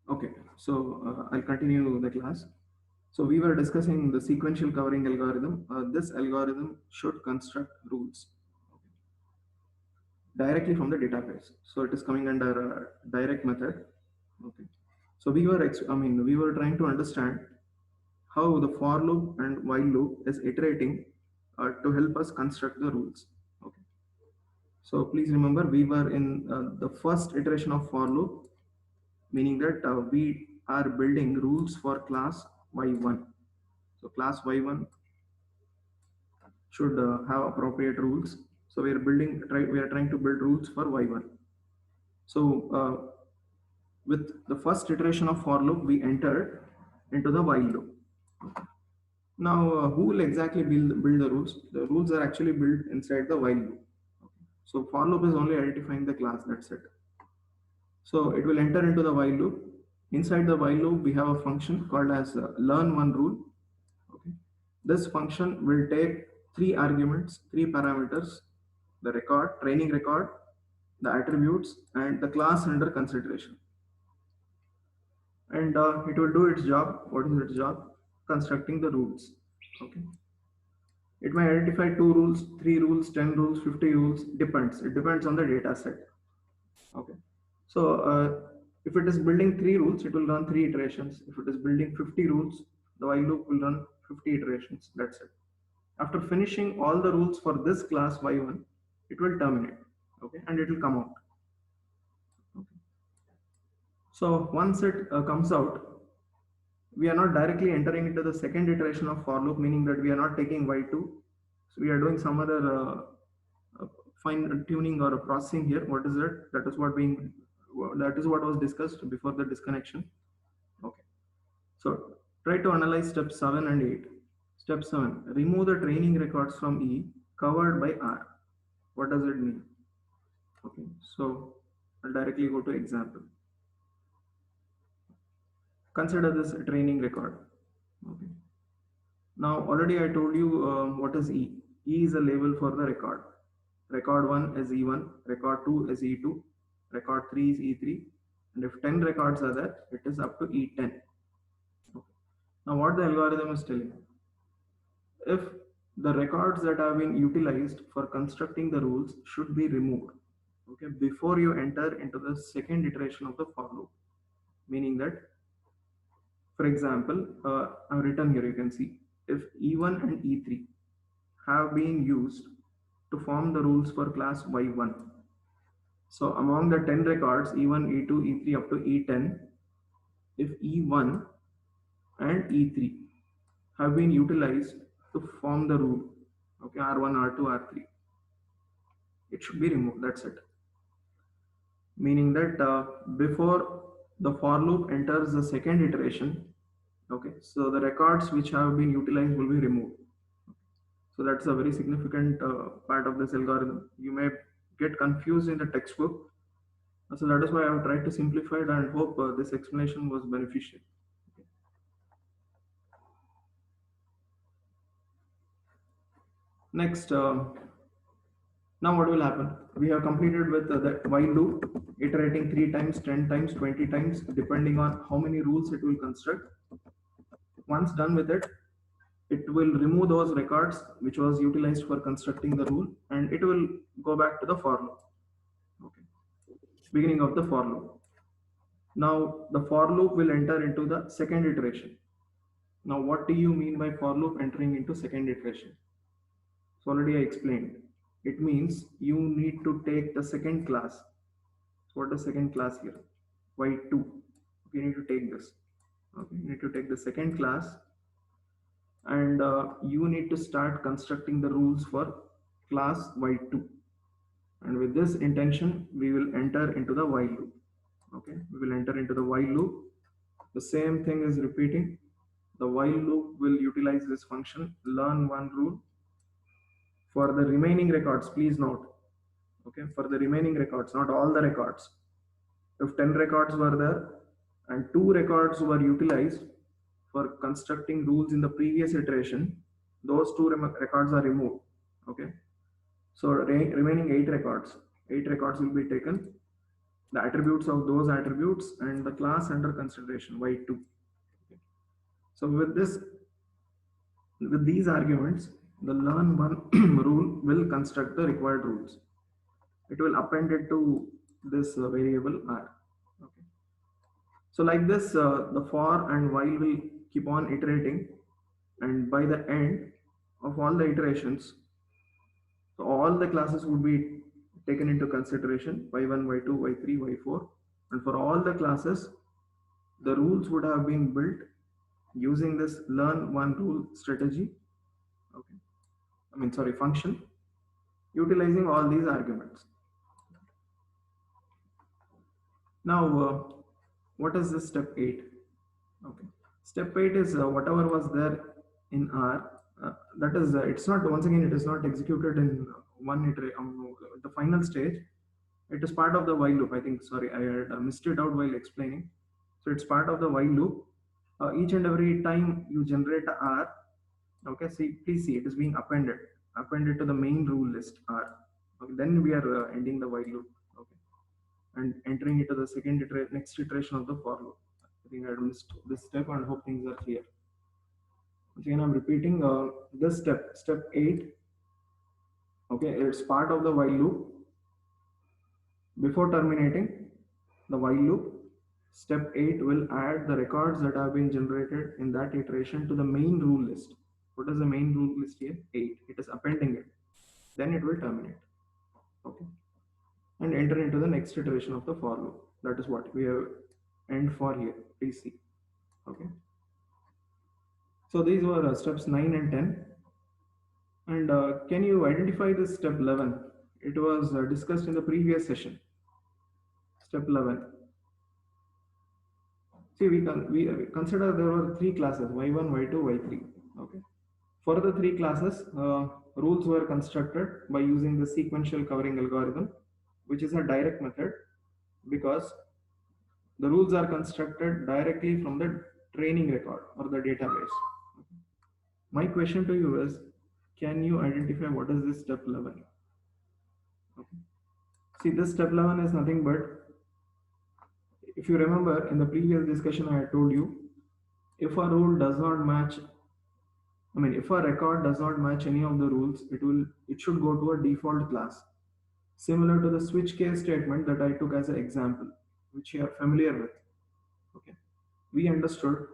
Okay, so I'll continue the class. So we were discussing the sequential covering algorithm. This algorithm should construct rules directly from the database. So it is coming under a direct method. Okay. So we were trying to understand how the for loop and while loop is iterating to help us construct the rules. Okay. So please remember we were in the first iteration of for loop, meaning that we are building rules for class y1. So class y1 should have appropriate rules. So we are trying to build rules for y1. So with the first iteration of for loop, we entered into the while loop. Now, who will exactly build the rules? The rules are actually built inside the while loop. So for loop is only identifying the class, that's it. So it will enter into the while loop. Inside the while loop, we have a function called as learn one rule. Okay. This function will take three arguments, three parameters: the record, training record, the attributes, and the class under consideration. And it will do its job. What is its job? Constructing the rules. Okay. It may identify 2 rules, 3 rules, 10 rules, 50 rules. Depends. It depends on the data set. Okay. So if it is building 3 rules, it will run 3 iterations. If it is building 50 rules, the while loop will run 50 iterations. That's it. After finishing all the rules for this class y1, it will terminate. Okay, and it will come out. Okay. So once it comes out, we are not directly entering into the second iteration of for loop, meaning that we are not taking y2. So we are doing some other fine tuning or processing here. What is it? That is what was discussed before the disconnection. Okay. So try to analyze step 7 and 8. Step 7, remove the training records from E covered by R. What does it mean? Okay, so I'll directly go to example. Consider this training record. Okay. Now already I told you what is E. E is a label for the record. Record 1 is E1, record 2 is E2, record 3 is E3, and if 10 records are there, it is up to E10. Okay. Now what the algorithm is telling, if the records that have been utilized for constructing the rules should be removed, okay, before you enter into the second iteration of the for loop, meaning that, for example, I've written here, you can see, if E1 and E3 have been used to form the rules for class y1. So among the 10 records, E1, E2, E3 up to E10, if E1 and E3 have been utilized to form the rule, okay, R1, R2, R3, it should be removed, that's it. Meaning that before the for loop enters the second iteration, okay, so the records which have been utilized will be removed. So that's a very significant part of this algorithm. You may get confused in the textbook. So that is why I have tried to simplify it and hope this explanation was beneficial. Okay. Next, now what will happen? We have completed with the while loop, iterating 3 times, 10 times, 20 times, depending on how many rules it will construct. Once done with it, it will remove those records which was utilized for constructing the rule, and it will go back to the for loop. Okay. Beginning of the for loop. Now the for loop will enter into the second iteration. Now what do you mean by for loop entering into second iteration? So already I explained. It means you need to take the second class. So what is second class here? Y2. You need to take this. Okay, you need to take the second class, and you need to start constructing the rules for class y2. And with this intention, we will enter into the while loop. Okay, we will enter into the while loop. The same thing is repeating. The while loop will utilize this function learn one rule for the remaining records. Please note, okay, for the remaining records, not all the records. If 10 records were there and 2 records were utilized for constructing rules in the previous iteration, those 2 records are removed. Okay, so remaining 8 records will be taken, the attributes of those attributes and the class under consideration y2. Okay. So with these arguments, the learn one rule will construct the required rules. It will append it to this variable r. Okay. So like this, the for and while will keep on iterating, and by the end of all the iterations, so all the classes would be taken into consideration, y1, y2, y3, y4, and for all the classes, the rules would have been built using this learn one rule strategy. Okay, function, utilizing all these arguments. Now, what is this step 8? Okay, step 8 is whatever was there in R. That is, it's not, once again, it is not executed in one iteration, the final stage. It is part of the while loop. I think, sorry, I had missed it out while explaining. So it's part of the while loop. Each and every time you generate a R, okay, see, please see, it is being appended to the main rule list R. Okay, then we are ending the while loop. Okay, and entering into the next iteration of the for loop. I think I had missed this step and hope things are clear. Again, I'm repeating this step 8. Okay, it's part of the while loop. Before terminating the while loop, step 8 will add the records that have been generated in that iteration to the main rule list. What is the main rule list here? 8. It is appending it. Then it will terminate. Okay, and enter into the next iteration of the for loop. That is what we have end for here. Please see. Okay. So these were steps 9 and 10. And can you identify this step 11? It was discussed in the previous session. Step 11. See, we consider there were 3 classes, y1, y2, y3. Okay. For the 3 classes, rules were constructed by using the sequential covering algorithm, which is a direct method because the rules are constructed directly from the training record or the database. My question to you is, can you identify what is this step 11? Okay. See, this step 11 is nothing but, if you remember in the previous discussion I had told you, if a rule does not match, if a record does not match any of the rules, it should go to a default class. Similar to the switch case statement that I took as an example, which you are familiar with. Okay. We understood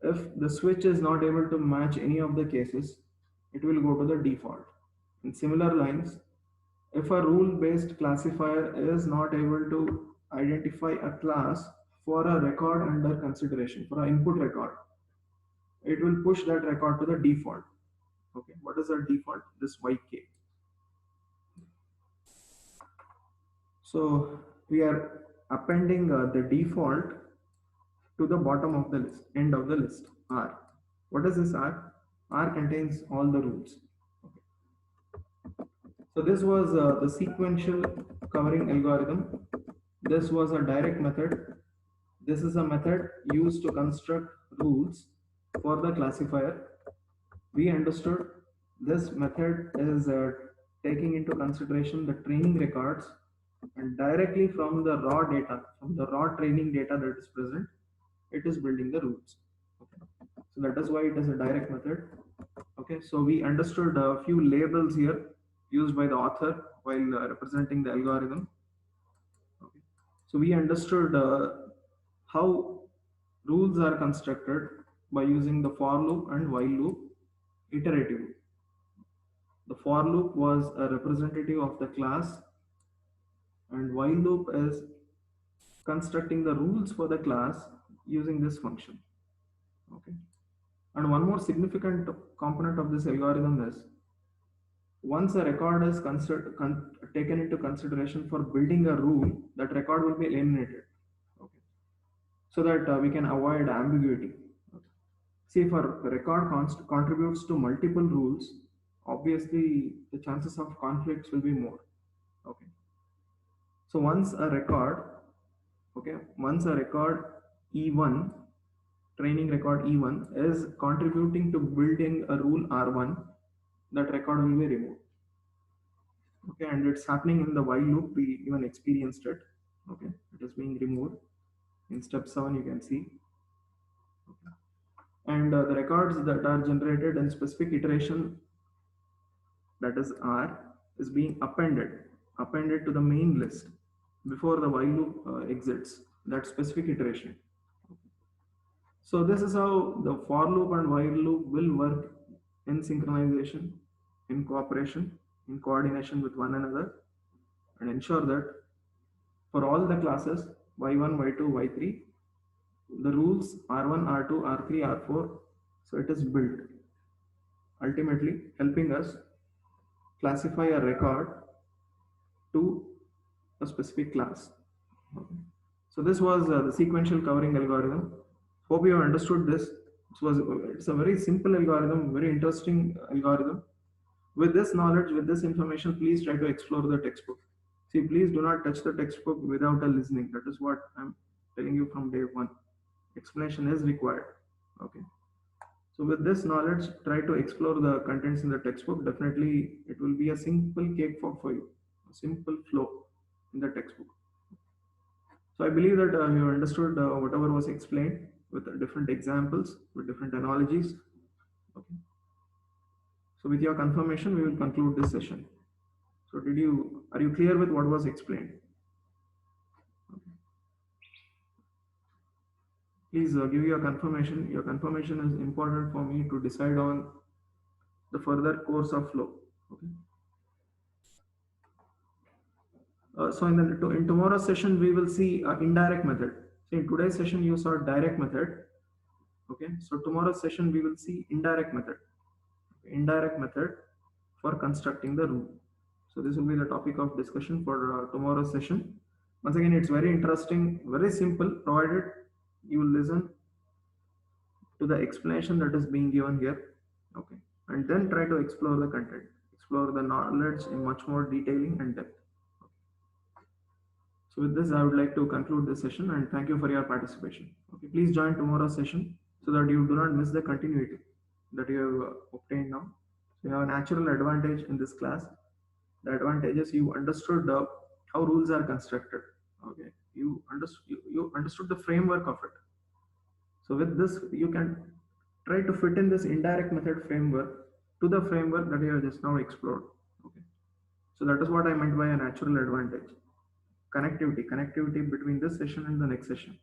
if the switch is not able to match any of the cases, it will go to the default. In similar lines, if a rule-based classifier is not able to identify a class for a record under consideration, for an input record, it will push that record to the default. Okay, what is the default? This yk. So we are appending the default to the bottom of the list, end of the list, R. What is this R? R contains all the rules. Okay. So this was the sequential covering algorithm. This was a direct method. This is a method used to construct rules for the classifier. We understood this method is taking into consideration the training records, and directly from the raw data, from the raw training data that is present, it is building the rules. Okay. So that is why it is a direct method. Okay, so we understood a few labels here used by the author while representing the algorithm. Okay. So we understood how rules are constructed by using the for loop and while loop iteratively. The for loop was a representative of the class, and while loop is constructing the rules for the class using this function. Okay. And one more significant component of this algorithm is once a record is taken into consideration for building a rule, that record will be eliminated. Okay. So that we can avoid ambiguity. Okay. See, if a record contributes to multiple rules, obviously the chances of conflicts will be more. Okay. So once a record E1, training record E1 is contributing to building a rule R1, that record will be removed. Okay, and it's happening in the while loop. We even experienced it. Okay, it is being removed in step 7. You can see. Okay. And the records that are generated in specific iteration, that is R, is being appended to the main list before the while loop exits that specific iteration. So this is how the for loop and while loop will work in synchronization, in cooperation, in coordination with one another, and ensure that for all the classes y1, y2, y3, the rules r1, r2, r3, r4, so it is built, ultimately helping us classify a record to a specific class. Okay. So this was the sequential covering algorithm. Hope you have understood this. It's a very simple algorithm, very interesting algorithm. With this knowledge, with this information, please try to explore the textbook. See, please do not touch the textbook without a listening. That is what I'm telling you from day one. Explanation is required. Okay. So with this knowledge, try to explore the contents in the textbook. Definitely, it will be a simple cakewalk for you, a simple flow in the textbook. So I believe that you understood whatever was explained with different examples, with different analogies. Okay. So with your confirmation, we will conclude this session. So are you clear with what was explained? Okay. Please give your confirmation. Your confirmation is important for me to decide on the further course of flow. Okay. So in tomorrow's session, we will see indirect method. So in today's session, you saw direct method. Okay. So tomorrow's session, we will see indirect method. Okay. Indirect method for constructing the rule. So this will be the topic of discussion for tomorrow's session. Once again, it's very interesting, very simple, provided you will listen to the explanation that is being given here. Okay. And then try to explore the content, explore the knowledge in much more detailing and depth. So with this, I would like to conclude this session and thank you for your participation. Okay, please join tomorrow's session so that you do not miss the continuity that you have obtained now. So you have a natural advantage in this class. The advantage is you understood how rules are constructed. Okay, you understood the framework of it. So with this, you can try to fit in this indirect method framework to the framework that you have just now explored. Okay, so that is what I meant by a natural advantage. Connectivity between this session and the next session.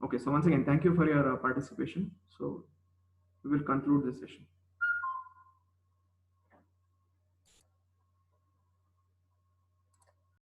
Okay, so once again, thank you for your participation. So we will conclude this session.